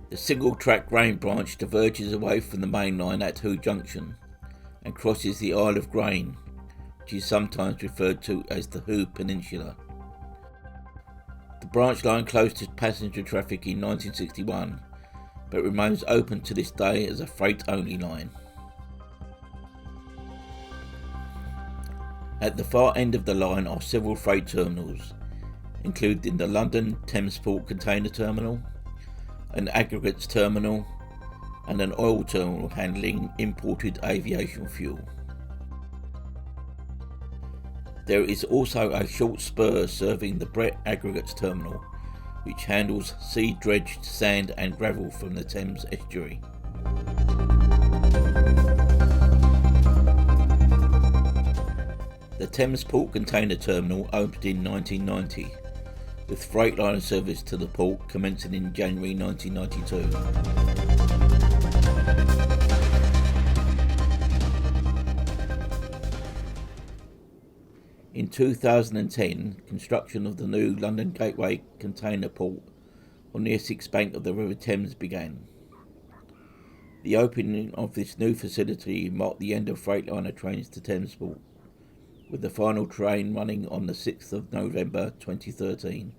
The single-track grain branch diverges away from the main line at Hoo Junction and crosses the Isle of Grain, which is sometimes referred to as the Hoo Peninsula. The branch line closed to passenger traffic in 1961, but remains open to this day as a freight-only line. At the far end of the line are several freight terminals, including the London Thamesport container terminal, an aggregates terminal, and an oil terminal handling imported aviation fuel. There is also a short spur serving the Brett Aggregates terminal, which handles sea-dredged sand and gravel from the Thames Estuary. The Thamesport container terminal opened in 1990, with Freightliner service to the port commencing in January 1992. In 2010, construction of the new London Gateway container port on the Essex bank of the River Thames began. The opening of this new facility marked the end of Freightliner trains to Thamesport, with the final train running on the 6th of November 2013.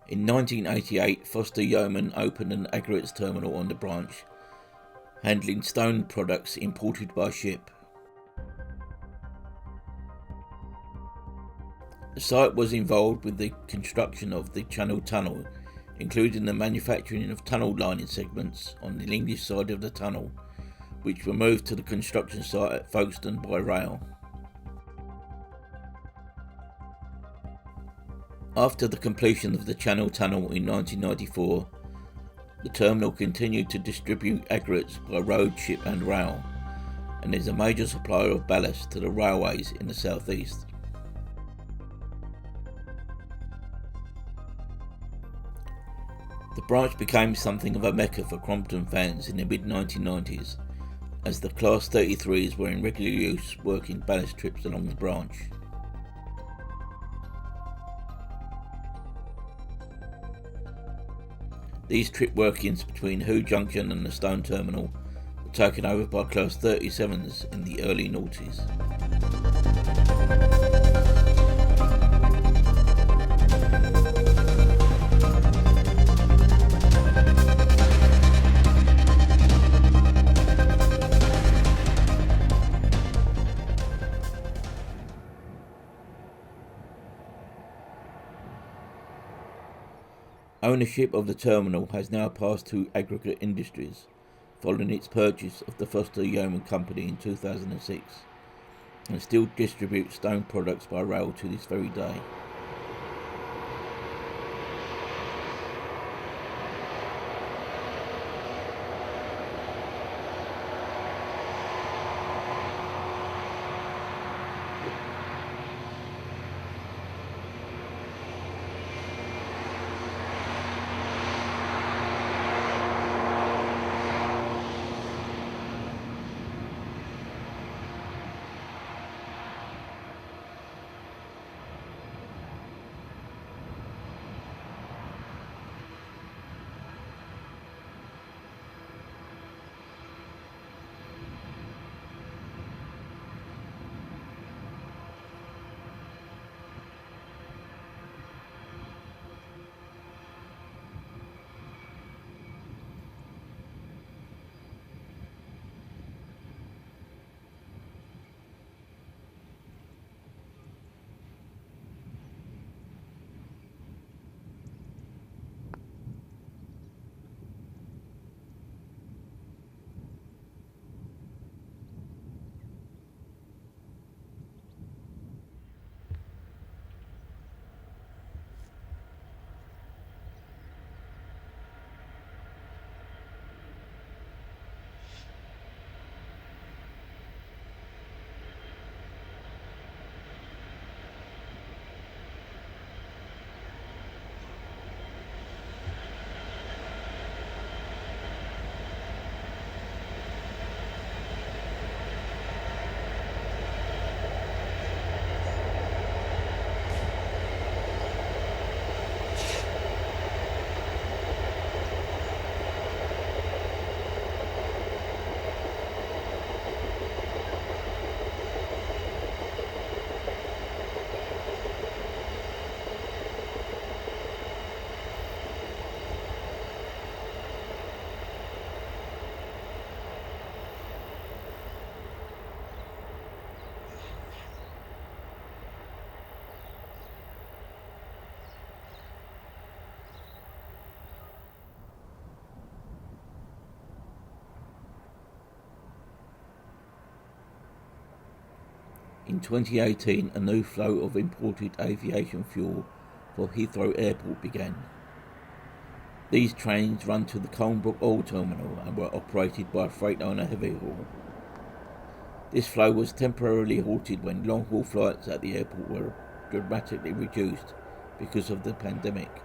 In 1988, Foster Yeoman opened an aggregates terminal on the branch, handling stone products imported by ship. The site was involved with the construction of the Channel Tunnel, including the manufacturing of tunnel lining segments on the English side of the tunnel, which were moved to the construction site at Folkestone by rail. After the completion of the Channel Tunnel in 1994, the terminal continued to distribute aggregates by road, ship and rail, and is a major supplier of ballast to the railways in the southeast. The branch became something of a mecca for Crompton fans in the mid-1990s, as the Class 33s were in regular use working ballast trips along the branch. These trip workings between Hoo Junction and the Stone Terminal were taken over by Class 37s in the early noughties. Ownership of the terminal has now passed to Aggregate Industries, following its purchase of the Foster Yeoman Company in 2006, and still distributes stone products by rail to this very day. In 2018, a new flow of imported aviation fuel for Heathrow Airport began. These trains run to the Colnbrook Oil Terminal and were operated by a Freightliner heavy haul. This flow was temporarily halted when long-haul flights at the airport were dramatically reduced because of the pandemic.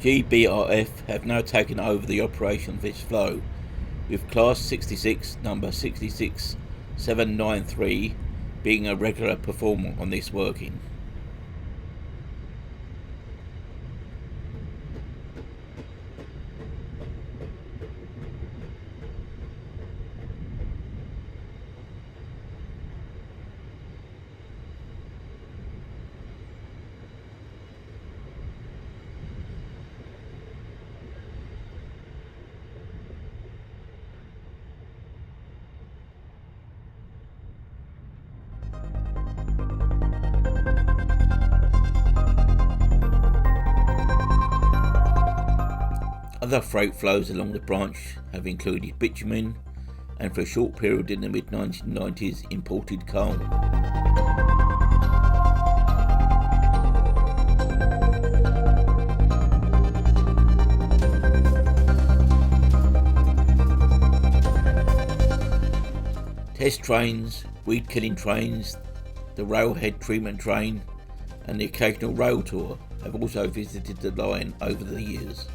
GBRF have now taken over the operation of this flow, with Class 66 number 66793 being a regular performer on this working. Other freight flows along the branch have included bitumen and, for a short period in the mid-1990s, imported coal. Test trains, weed-killing trains, the railhead treatment train and the occasional rail tour have also visited the line over the years.